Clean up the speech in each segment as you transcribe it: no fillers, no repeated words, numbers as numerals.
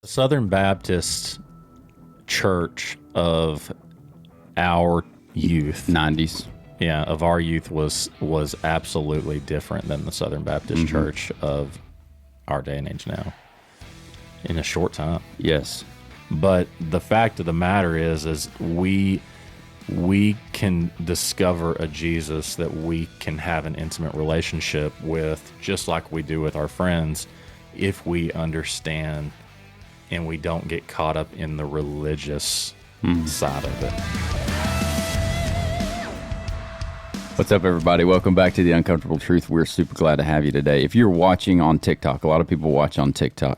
Southern Baptist Church of our youth, 90s. yeah, of our youth was absolutely different than the Southern Baptist Church of our day and age now in a short time. Yes. But the fact of the matter is we can discover a Jesus that we can have an intimate relationship with, just like we do with our friends, if we understand and we don't get caught up in the religious side of it. What's up, everybody? Welcome back to The Uncomfortable Truth. We're super glad to have you today. If you're watching on TikTok, a lot of people watch on TikTok.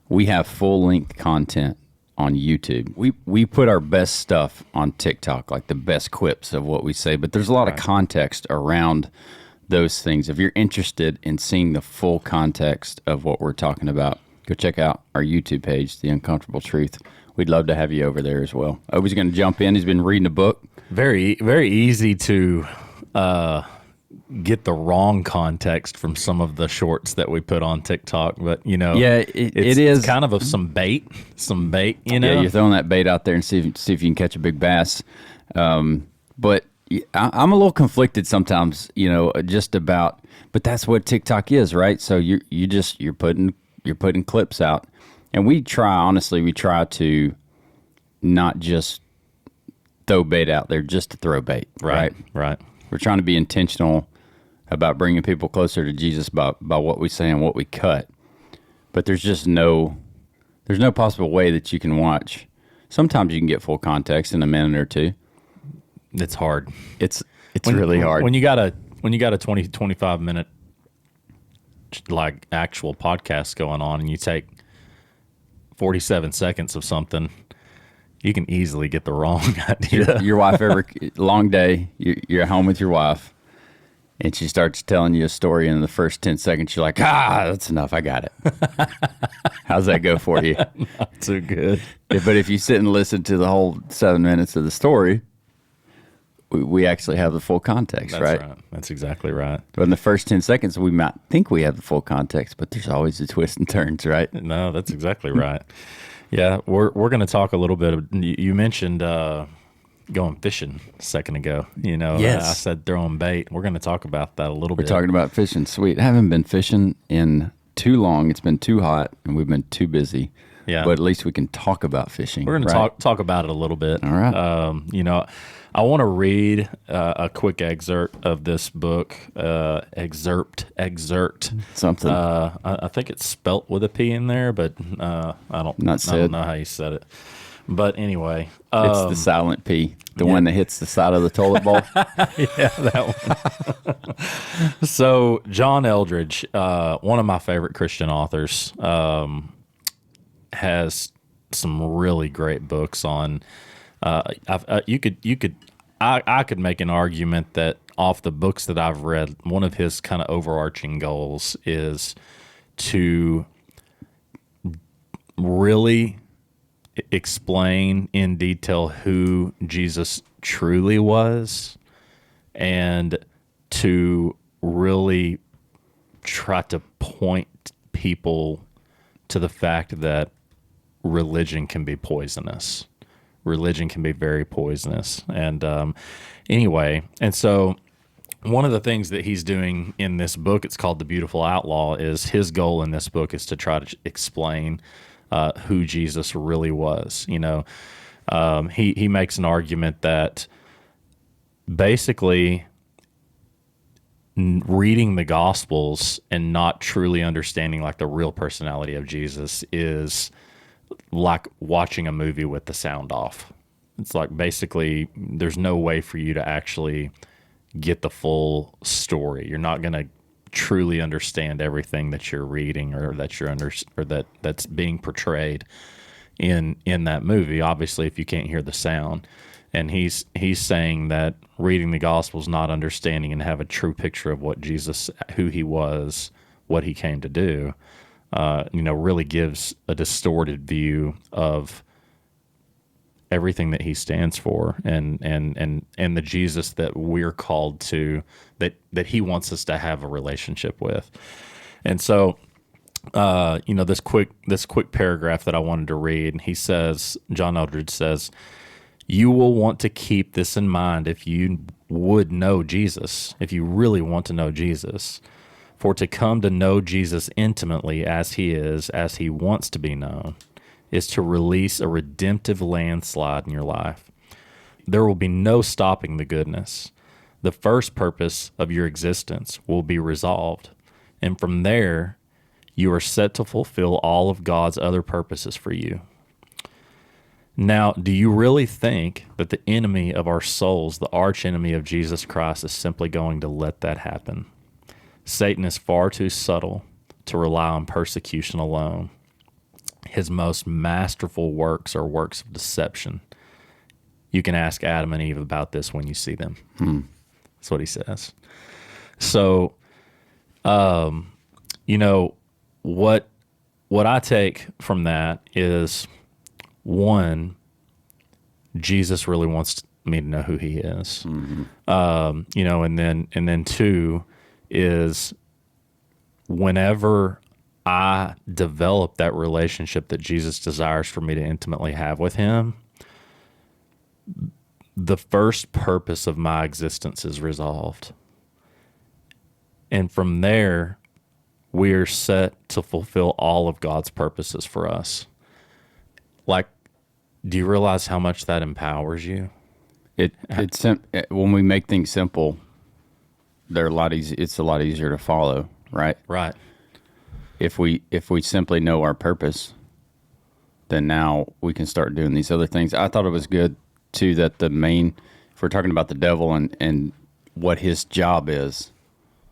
We have full-length content on YouTube. We put our best stuff on TikTok, like the best quips of what we say, but there's a lot of context around those things. If you're interested in seeing the full context of what we're talking about, go check out our YouTube page, The Uncomfortable Truth. We'd love to have you over there as well. Obi's going to jump in. He's been reading a book. Very, very easy to get the wrong context from some of the shorts that we put on TikTok, but Yeah, it is kind of some bait, you know. Yeah, you're throwing that bait out there and see if you can catch a big bass. But I'm a little conflicted sometimes, just about. But that's what TikTok is, right? So you're putting clips out, and we try to not just throw bait out there just to throw bait, right? Right. We're trying to be intentional about bringing people closer to Jesus by what we say and what we cut. But there's no possible way that you can watch. Sometimes you can get full context in a minute or two. It's hard. It's really hard. When you got a 20-25 minute like actual podcast going on and you take 47 seconds of something, you can easily get the wrong idea. Your wife long day, you're at home with your wife, and she starts telling you a story, and in the first 10 seconds, you're like, that's enough. I got it. How's that go for you? Not too good. But if you sit and listen to the whole 7 minutes of the story, we actually have the full context, That's right? That's exactly right. But in the first 10 seconds, we might think we have the full context, but there's always the twists and turns, right? No, that's exactly right. Yeah, we're going to talk a little bit. You mentioned going fishing a second ago. Yes. I said throwing bait. We're going to talk about that a little bit. We're talking about fishing. Sweet. I haven't been fishing in too long. It's been too hot, and we've been too busy. Yeah. But at least we can talk about fishing. We're going to talk about it a little bit. All right. I want to read a quick excerpt of this book. Excerpt. Something. I think it's spelt with a P in there, but I don't know how you said it. But anyway, it's the silent P, the one that hits the side of the toilet bowl. Yeah, that one. So John Eldredge, one of my favorite Christian authors, has some really great books on. I could make an argument that off the books that I've read, one of his kind of overarching goals is to really explain in detail who Jesus truly was, and to really try to point people to the fact that religion can be poisonous. Religion can be very poisonous. And so one of the things that he's doing in this book, it's called The Beautiful Outlaw, is his goal in this book is to try to explain who Jesus really was. He makes an argument that basically reading the Gospels and not truly understanding like the real personality of Jesus is like watching a movie with the sound off. It's like basically there's no way for you to actually get the full story. You're not going to truly understand everything that you're reading or that that's being portrayed in that movie. Obviously, if you can't hear the sound. And he's saying that reading the Gospels, not understanding and have a true picture of what Jesus, who he was, what he came to do, really gives a distorted view of everything that he stands for and the Jesus that we're called to, that he wants us to have a relationship with. And so this quick paragraph that I wanted to read. He says, John Eldredge says, you will want to keep this in mind if you would know Jesus, if you really want to know Jesus. For to come to know Jesus intimately as he is, as he wants to be known, is to release a redemptive landslide in your life. There will be no stopping the goodness. The first purpose of your existence will be resolved. And from there, you are set to fulfill all of God's other purposes for you. Now, do you really think that the enemy of our souls, the arch enemy of Jesus Christ, is simply going to let that happen? Satan is far too subtle to rely on persecution alone. His most masterful works are works of deception. You can ask Adam and Eve about this when you see them. That's what he says. So, what I take from that is, one, Jesus really wants me to know who he is. And then two is, whenever I develop that relationship that Jesus desires for me to intimately have with him, the first purpose of my existence is resolved. And from there, we're set to fulfill all of God's purposes for us. Like, do you realize how much that empowers you? When we make things simple, they're a lot easy. It's a lot easier to follow, right? Right. If we simply know our purpose, then now we can start doing these other things. I thought it was good too that if we're talking about the devil and what his job is,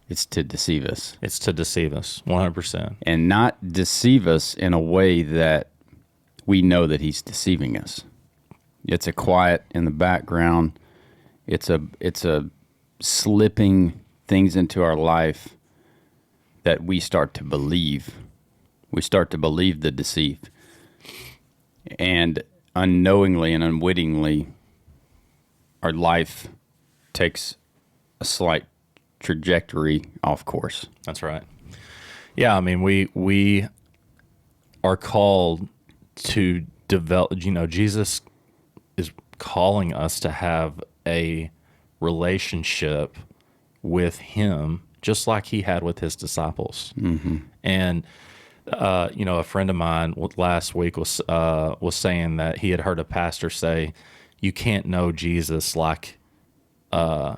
it's to deceive us. It's to deceive us, 100%. And not deceive us in a way that we know that he's deceiving us. It's a quiet in the background. It's a slipping things into our life that we start to believe. We start to believe the deceit. And unknowingly and unwittingly, our life takes a slight trajectory off course. That's right. Yeah, I mean, we are called to develop, Jesus is calling us to have a relationship with him, just like he had with his disciples. And a friend of mine last week was saying that he had heard a pastor say, "You can't know Jesus like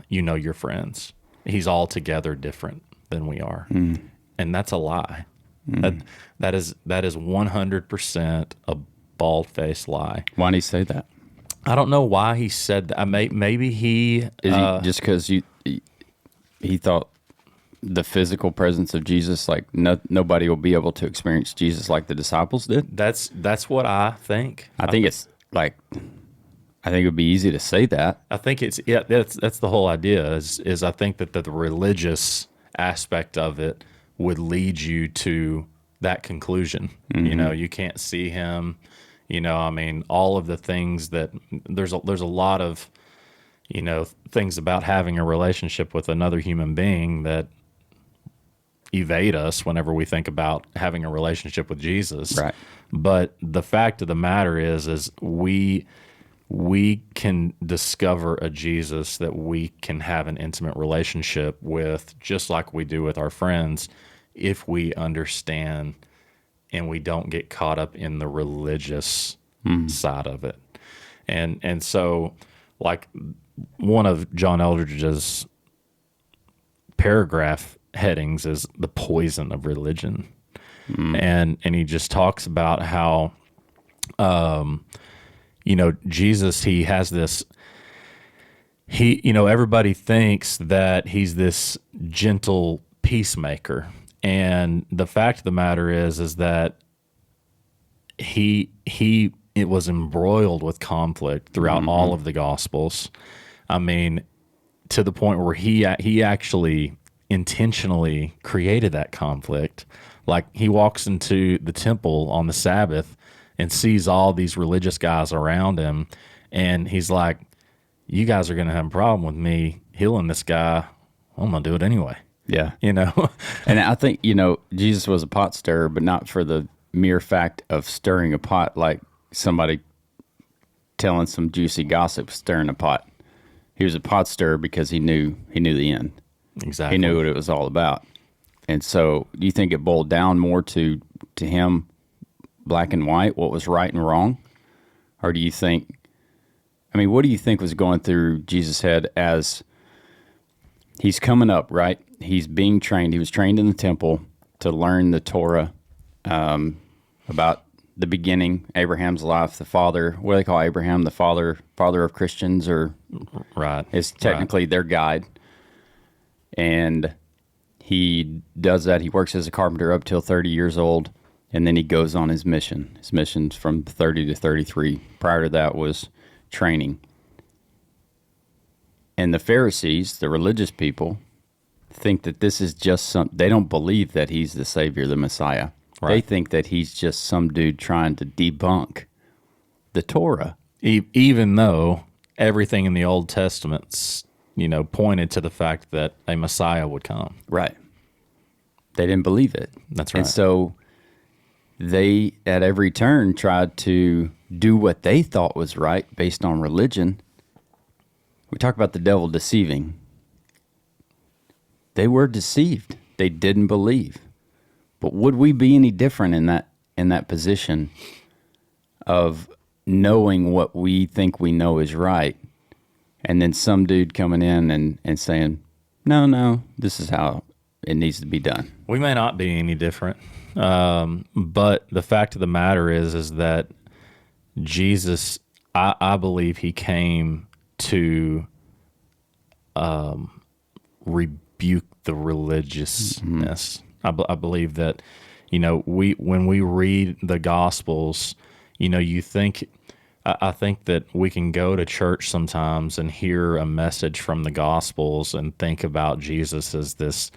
you know your friends. He's altogether different than we are," and that's a lie. That is 100% a bald-faced lie. Why did he say that? I don't know why he said that. Maybe he just because he thought the physical presence of Jesus, like nobody will be able to experience Jesus like the disciples did. That's what I think. I think it would be easy to say that. I think that's the whole idea. Is I think that the religious aspect of it would lead you to that conclusion. You can't see him. I mean, all of the things that there's a lot of, things about having a relationship with another human being that evade us whenever we think about having a relationship with Jesus. Right. But the fact of the matter is we can discover a Jesus that we can have an intimate relationship with, just like we do with our friends, if we understand and we don't get caught up in the religious side of it. And so, like, one of John Eldredge's paragraph headings is the poison of religion. And he just talks about how Jesus, he has this, everybody thinks that he's this gentle peacemaker. And the fact of the matter is that it was embroiled with conflict throughout all of the Gospels. I mean, to the point where he actually intentionally created that conflict. Like, he walks into the temple on the Sabbath and sees all these religious guys around him, and he's like, "You guys are going to have a problem with me healing this guy. I'm going to do it anyway." Yeah. You know, And I think, Jesus was a pot stirrer, but not for the mere fact of stirring a pot, like somebody telling some juicy gossip, stirring a pot. He was a pot stirrer because he knew the end. exactly. He knew what it was all about. And so, do you think it boiled down more to him, black and white, what was right and wrong? Or do you think, what do you think was going through Jesus' head as he's coming up, right? He's being trained. He was trained in the temple to learn the Torah about the beginning, Abraham's life, the father. What do they call Abraham? The father of Christians, or Right. is technically their guide. And he does that. He works as a carpenter up till 30 years old, and then he goes on his mission. His mission's from 30 to 33. Prior to that was training. And the Pharisees, the religious people, think that this is just they don't believe that he's the Savior, the Messiah. Right. They think that he's just some dude trying to debunk the Torah. Even though everything in the Old Testament's, pointed to the fact that a Messiah would come. Right. They didn't believe it. That's right. And so they, at every turn, tried to do what they thought was right based on religion. We talk about the devil deceiving. They were deceived. They didn't believe. But would we be any different in that position of knowing what we think we know is right, and then some dude coming in and saying, no, this is how it needs to be done? We may not be any different, but the fact of the matter is that Jesus, I believe he came to rebuke the religiousness. I believe that, when we read the Gospels, you think, I think that we can go to church sometimes and hear a message from the Gospels and think about Jesus as this,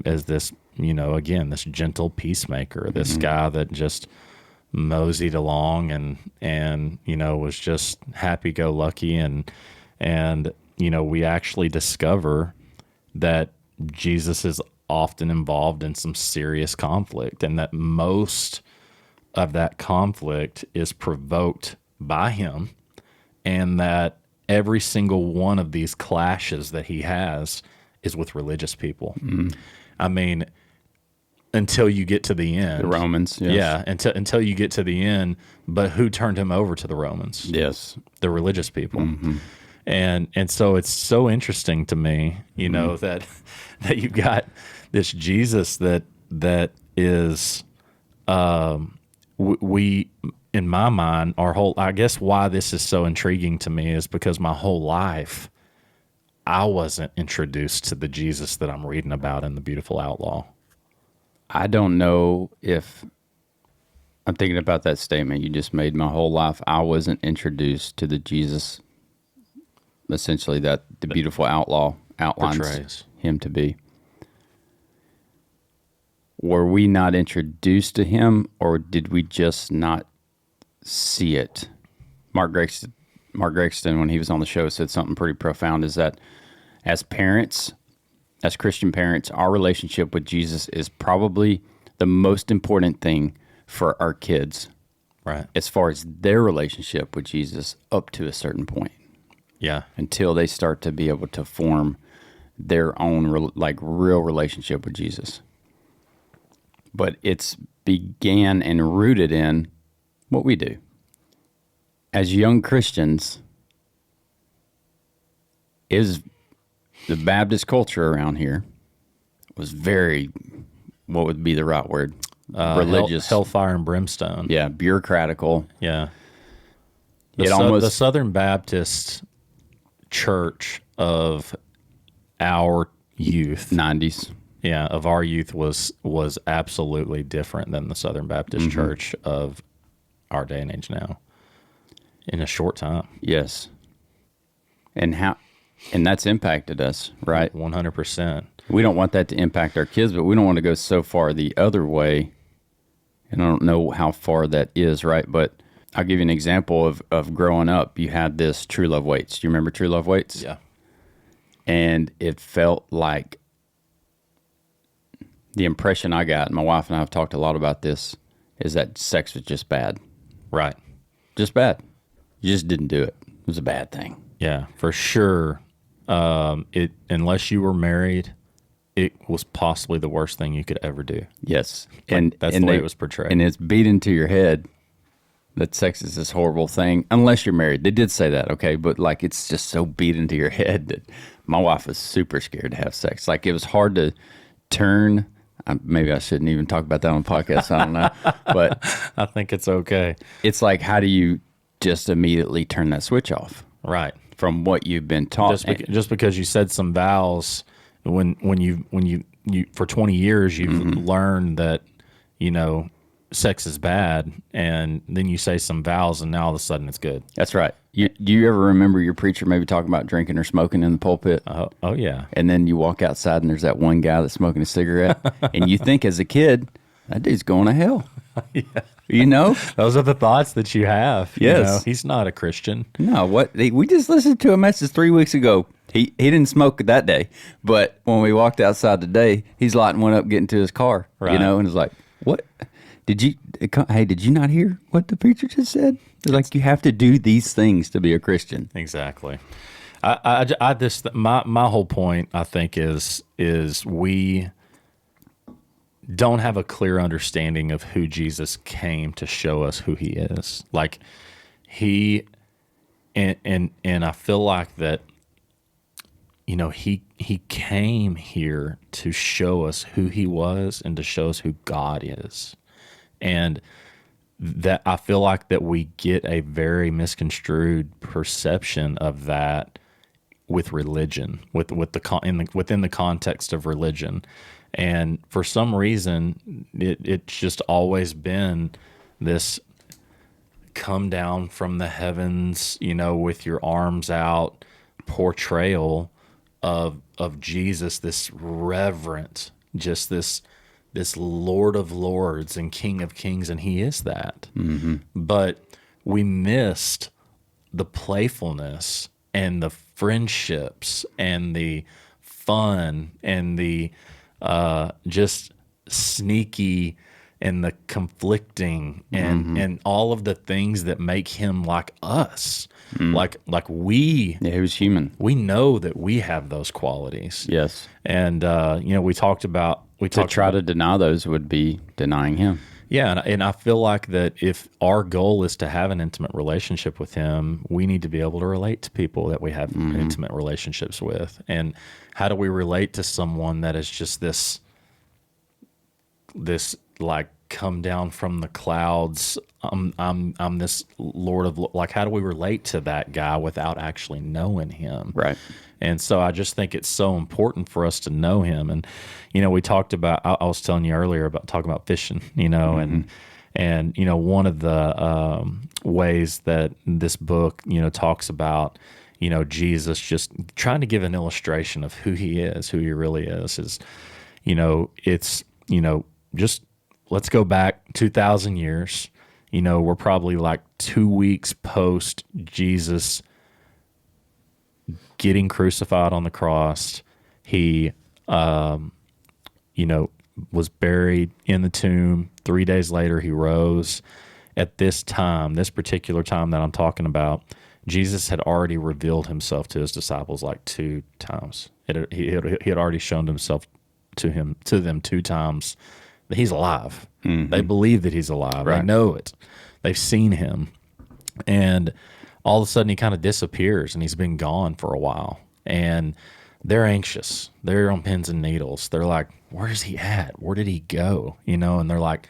again, this gentle peacemaker, this guy that just moseyed along and was just happy-go-lucky, and we actually discover that Jesus is often involved in some serious conflict, and that most of that conflict is provoked by him, and that every single one of these clashes that he has is with religious people. Until you get to the end. The Romans, yes. Yeah, until you get to the end. But who turned him over to the Romans? Yes. The religious people. And so it's so interesting to me, that you've got this Jesus that is, we in my mind, I guess why this is so intriguing to me is because my whole life I wasn't introduced to the Jesus that I'm reading about in the Beautiful Outlaw. I don't know if I'm thinking about that statement you just made. My whole life I wasn't introduced to the Jesus, essentially, that the Beautiful Outlaw outlines portrays him to be. Were we not introduced to him, or did we just not see it? Mark Gregson, when he was on the show, said something pretty profound, is that as parents, as Christian parents, our relationship with Jesus is probably the most important thing for our kids, right? As far as their relationship with Jesus up to a certain point. Yeah. Until they start to be able to form their own real relationship with Jesus. But it's began and rooted in what we do. As young Christians, is the Baptist culture around here was very, what would be the right word? Religious. Hellfire and brimstone. Yeah, bureaucratical. Yeah. The Southern Baptist Church of our youth, 90s. Yeah, of our youth was absolutely different than the Southern Baptist Church of our day and age now. In a short time. Yes. And that's impacted us, right? 100%. We don't want that to impact our kids, but we don't want to go so far the other way. And I don't know how far that is, right? But I'll give you an example of growing up. You had this True Love Waits. Do you remember True Love Waits? Yeah. And it felt like The impression I got, and my wife and I have talked a lot about this, is that sex was just bad. Right. Just bad. You just didn't do it. It was a bad thing. Yeah, for sure. It unless you were married, it was possibly the worst thing you could ever do. Yes. Like, that's the way it was portrayed. And it's beat into your head that sex is this horrible thing, unless you're married. They did say that, okay? But, like, it's just so beat into your head that my wife was super scared to have sex. Like, it was hard to turn. Maybe I shouldn't even talk about that on the podcast. I don't know. But I think it's okay. it's like, how do you just immediately turn that switch off Right. from what you've been taught? Just because you said some vows when you for 20 years you've learned that, sex is bad, and then you say some vows and now all of a sudden it's good. That's right. Do you ever remember your preacher maybe talking about drinking or smoking in the pulpit? Oh yeah. And then you walk outside and there's that one guy that's smoking a cigarette, and you think as a kid, that dude's going to hell. Yeah. Those are the thoughts that you have. Yes. He's not a Christian. No, we just listened to a message 3 weeks ago. He didn't smoke that day, but when we walked outside today, he's lighting one up, getting to his car, Right. and it's like, what? Did you not hear what the preacher just said? It's like, you have to do these things to be a Christian. Exactly. My whole point, I think, is we don't have a clear understanding of who Jesus came to show us who he is. Like and I feel like that, he came here to show us who he was and to show us who God is. And that I feel like that we get a very misconstrued perception of that with religion, within the context of religion. And for some reason, it's just always been this come down from the heavens, with your arms out portrayal of Jesus, this reverent, just this Lord of Lords and King of Kings, and he is that. Mm-hmm. But we missed the playfulness and the friendships and the fun and the just sneaky and the conflicting and all of the things that make him like us. Like we Yeah, he was human. we know that we have those qualities. Yes. And we talked about To deny those would be denying him. Yeah, and I feel like that if our goal is to have an intimate relationship with him, we need to be able to relate to people that we have intimate relationships with. And how do we relate to someone that is just this like come down from the clouds? I'm this Lord of, like, how do we relate to that guy without actually knowing him? Right. And so I just think it's so important for us to know him. And, we talked about, I was telling you earlier about talking about fishing, and one of the ways that this book, talks about, Jesus just trying to give an illustration of who he is, who he really is, it's, just let's go back 2,000 years. We're probably like 2 weeks post Jesus getting crucified on the cross. He, was buried in the tomb. 3 days later, he rose. At this time, this particular time that I'm talking about, Jesus had already revealed himself to his disciples like 2 times. He had already shown himself to them 2 times that he's alive. Mm-hmm. They believe that he's alive. Right. They know it. They've seen him. And all of a sudden he kind of disappears and he's been gone for a while. And they're anxious. They're on pins and needles. They're like, where's he at? Where did he go? And they're like,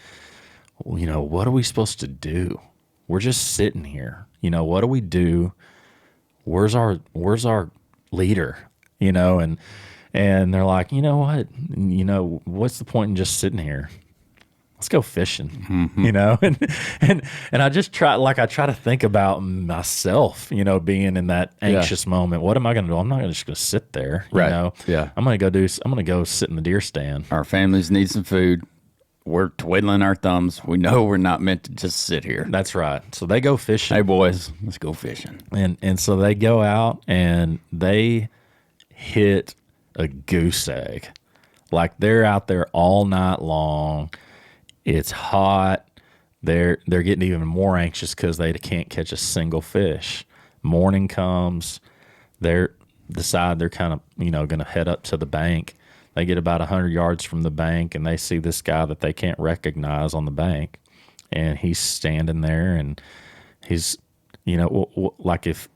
what are we supposed to do? We're just sitting here. What do we do? Where's our leader? And they're like, you know what? What's the point in just sitting here? Let's go fishing, and I just try to think about myself, being in that anxious moment. What am I going to do? I'm not just going to sit there, right. Yeah. I'm going to go sit in the deer stand. Our families need some food. We're twiddling our thumbs. We know we're not meant to just sit here. That's right. So they go fishing. Hey boys, let's go fishing. And so they go out and they hit a goose egg. Like they're out there all night long. It's hot. They're getting even more anxious because they can't catch a single fish. Morning comes. They're decide they're kind of going to head up to the bank. They get about 100 yards from the bank, and they see this guy that they can't recognize on the bank, and he's standing there, and he's like if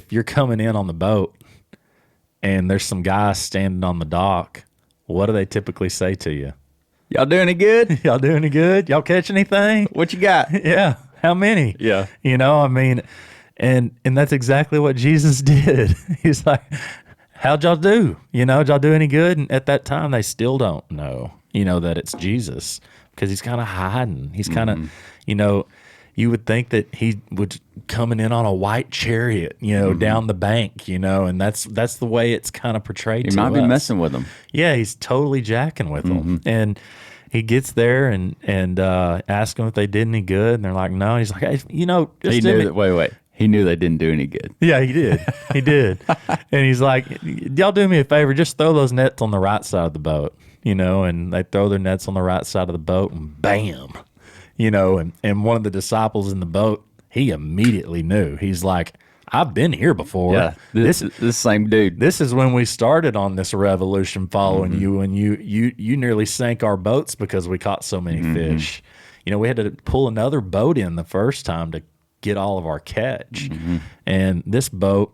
you're coming in on the boat and there's some guys standing on the dock, what do they typically say to you? Y'all doing it good? Y'all doing any good? Y'all catch anything? What you got? Yeah. How many? Yeah. I mean, and that's exactly what Jesus did. He's like, how'd y'all do? Did y'all do any good? And at that time, they still don't know, that it's Jesus, because he's kind of hiding. He's kind of, you would think that he would coming in on a white chariot, down the bank, and that's the way it's kind of portrayed to us. He might be messing with them. Yeah, he's totally jacking with them. And he gets there and asks them if they did any good, and they're like, no. He's like, hey, just he knew that. Wait. He knew they didn't do any good. Yeah, he did. He did. And he's like, y'all do me a favor, just throw those nets on the right side of the boat, and they throw their nets on the right side of the boat, and bam, and one of the disciples in the boat, he immediately knew. He's like, I've been here before. Yeah, this same dude. This is when we started on this revolution following you, and you nearly sank our boats because we caught so many fish. We had to pull another boat in the first time to get all of our catch. And this boat,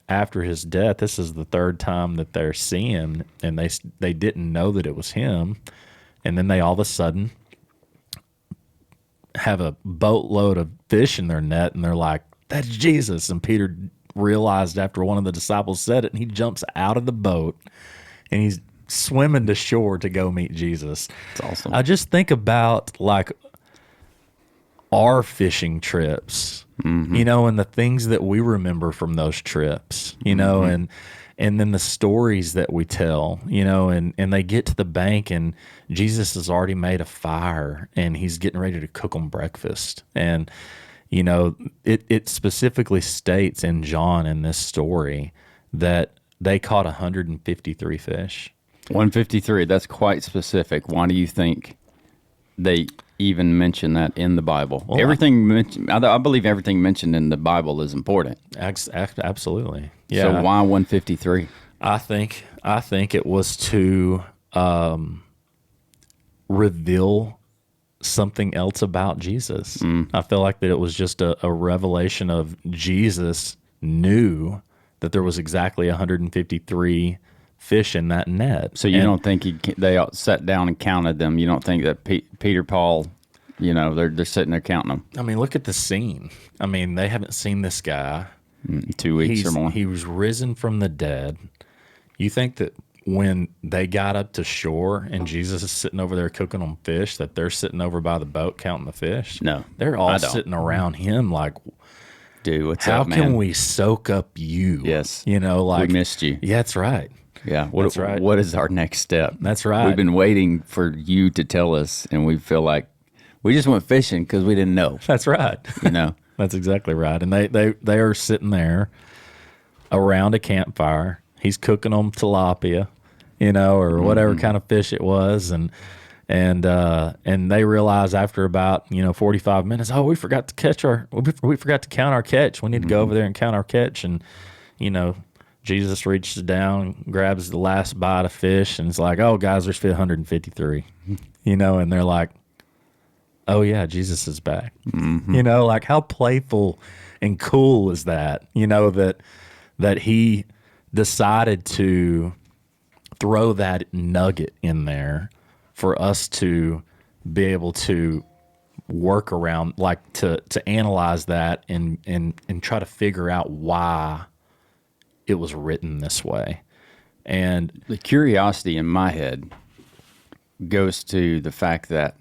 after his death, this is the third time that they're seeing, and they didn't know that it was him. And then they all of a sudden have a boatload of fish in their net, and they're like, that's Jesus. And Peter realized after one of the disciples said it, and he jumps out of the boat, and he's swimming to shore to go meet Jesus. That's awesome. I just think about like our fishing trips, and the things that we remember from those trips, and then the stories that we tell, and they get to the bank, and Jesus has already made a fire, and he's getting ready to cook them breakfast. And, it specifically states in John in this story that they caught 153 fish. 153, that's quite specific. Why do you think they even mention that in the Bible? Well, I believe everything mentioned in the Bible is important. Absolutely. Yeah. So why 153? I think it was to reveal something else about Jesus. I feel like that it was just a revelation of Jesus knew that there was exactly 153 fish in that net. So you don't think they sat down and counted them? You don't think that Peter, Paul, they're sitting there counting them? I mean, look at the scene. I mean, they haven't seen this guy 2 weeks or more. He was risen from the dead. You think that when they got up to shore and Jesus is sitting over there cooking them fish, that they're sitting over by the boat counting the fish? No, they're all sitting around him like, dude, what's how up, man? can we soak up you? Yes. Like we missed you. Yeah, that's right. Yeah, that's right. What is our next step? That's right. We've been waiting for you to tell us, and we feel like we just went fishing because we didn't know. That's right. That's exactly right. And they are sitting there around a campfire. He's cooking them tilapia, or whatever kind of fish it was, and they realize after about 45 minutes, oh, we forgot to count our catch. We need to go over there and count our catch. And Jesus reaches down, grabs the last bite of fish, and it's like, oh, guys, there's 153. And they're like, oh yeah, Jesus is back. Like how playful and cool is that? That he decided to throw that nugget in there for us to be able to work around, like to analyze that and try to figure out why it was written this way. And the curiosity in my head goes to the fact that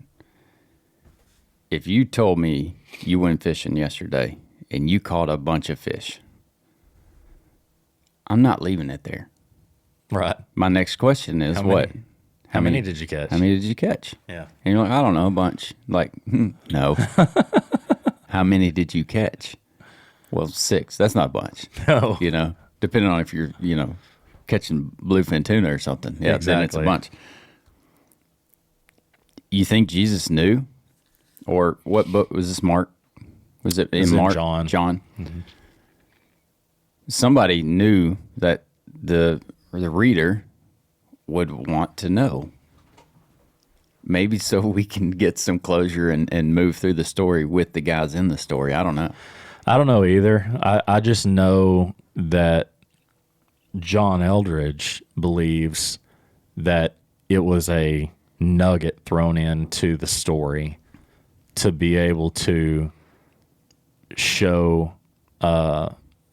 if you told me you went fishing yesterday and you caught a bunch of fish, I'm not leaving it there. Right. My next question is How many did you catch? How many did you catch? Yeah. And you're like, I don't know, a bunch. Like, no. How many did you catch? Well, 6. That's not a bunch. No. Depending on if you're, catching bluefin tuna or something. Yeah, then it's a Exactly. bunch. You think Jesus knew? Or what book was this, Mark? Was it It's in in Mark? John. John. Somebody knew that the reader would want to know. Maybe so we can get some closure and move through the story with the guys in the story. I don't know. I don't know either. I just know that John Eldridge believes that it was a nugget thrown into the story to be able to show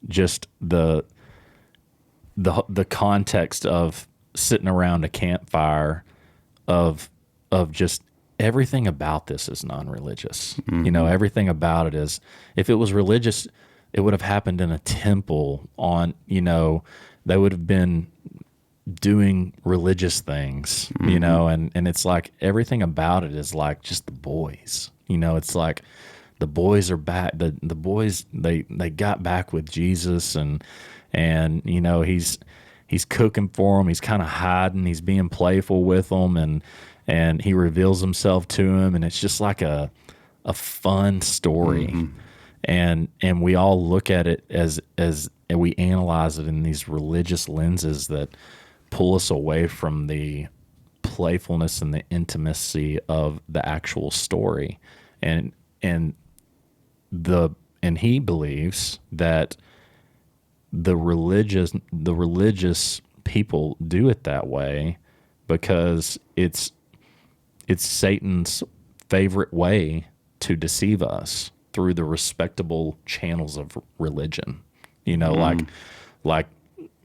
just the context of sitting around a campfire of just everything about this is non-religious. You know, everything about it is, if it was religious, it would have happened in a temple on, you know, they would have been doing religious things, you know, and it's like everything about it is like just the boys. You know, it's like the boys are back. The boys they got back with Jesus, and you know he's cooking for them. He's kind of hiding. He's being playful with them, and he reveals himself to him, and it's just like a fun story. And we all look at it as and we analyze it in these religious lenses that pull us away from the playfulness and the intimacy of the actual story. And he believes that the religious people do it that way because it's Satan's favorite way to deceive us through the respectable channels of religion. You know, like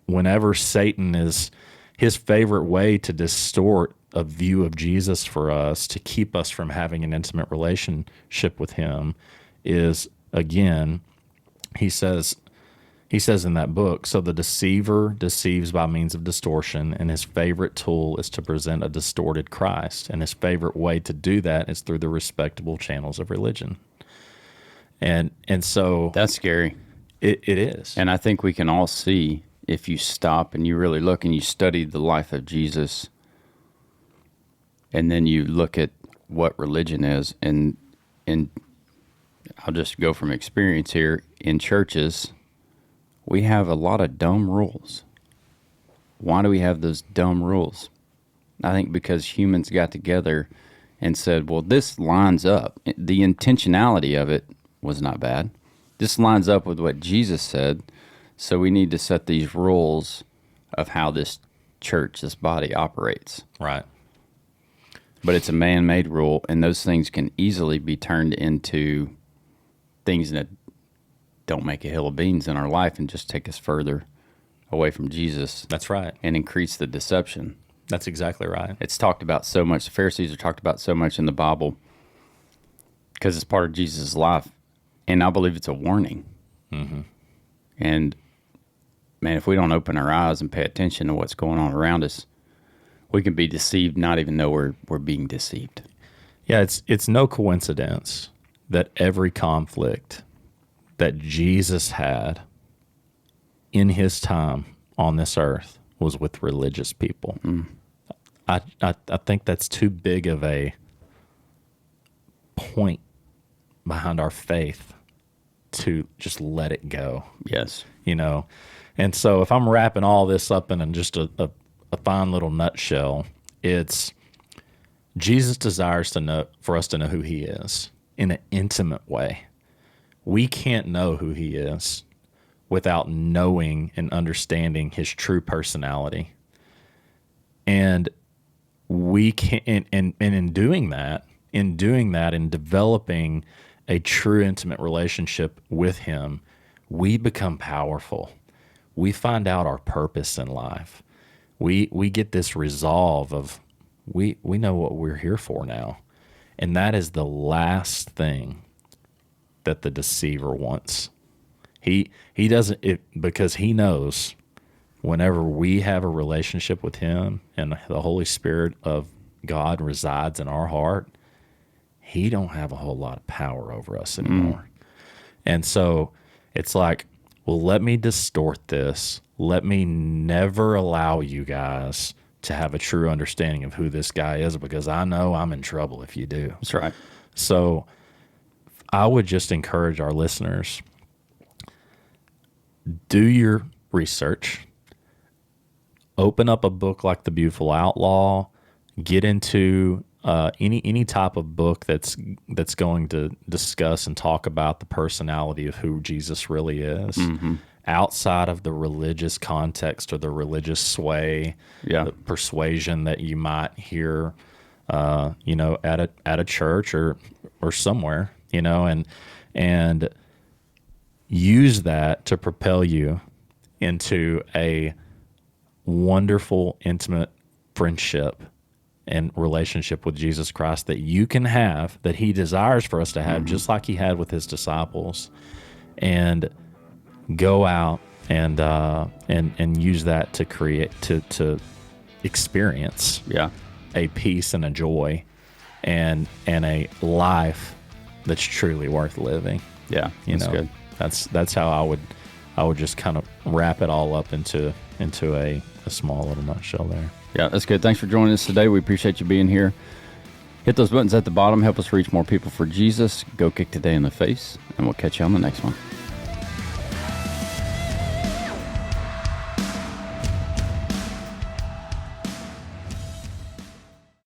whenever Satan is, his favorite way to distort a view of Jesus for us, to keep us from having an intimate relationship with him, is, again, he says in that book, so the deceiver deceives by means of distortion, and his favorite tool is to present a distorted Christ, and his favorite way to do that is through the respectable channels of religion. And so That's scary. it is. And I think we can all see, if you stop and you really look and you study the life of Jesus, and then you look at what religion is, and I'll just go from experience here, in churches, we have a lot of dumb rules. Why do we have those dumb rules? I think because humans got together and said, well, this lines up. The intentionality of it was not bad. This lines up with what Jesus said, so we need to set these rules of how this church, this body operates. Right. But it's a man-made rule, and those things can easily be turned into things that don't make a hill of beans in our life and just take us further away from Jesus. That's right. And increase the deception. That's exactly right. It's talked about so much. The Pharisees are talked about so much in the Bible because it's part of Jesus' life. And I believe it's a warning. And, man, if we don't open our eyes and pay attention to what's going on around us, we can be deceived, not even know we're being deceived. Yeah, it's no coincidence that every conflict that Jesus had in his time on this earth was with religious people. I think that's too big of a point behind our faith to just let it go. Yes. You know, and so if I'm wrapping all this up in just a fine little nutshell, it's Jesus desires for us to know who he is in an intimate way. We can't know who he is without knowing and understanding his true personality. And we can, and in doing that, in developing a true intimate relationship with him, we become powerful. We find out our purpose in life. We get this resolve of we know what we're here for now. And that is the last thing that the deceiver wants. He doesn't, because he knows whenever we have a relationship with him and the Holy Spirit of God resides in our heart, he don't have a whole lot of power over us anymore. And so it's like well, let me distort this. Let me never allow you guys to have a true understanding of who this guy is, because I know I'm in trouble if you do. That's right. So I would just encourage our listeners, do your research, open up a book like The Beautiful Outlaw, get into any type of book that's going to discuss and talk about the personality of who Jesus really is, outside of the religious context or the religious sway, the persuasion that you might hear, at a church or somewhere, and use that to propel you into a wonderful, intimate friendship and relationship with Jesus Christ that you can have, that he desires for us to have, just like he had with his disciples, and go out and use that to create, to experience a peace and a joy and a life that's truly worth living. Yeah, that's good. That's how I would just kind of wrap it all up into a small little nutshell there. Yeah, that's good. Thanks for joining us today. We appreciate you being here. Hit those buttons at the bottom. Help us reach more people for Jesus. Go kick today in the face, and we'll catch you on the next one.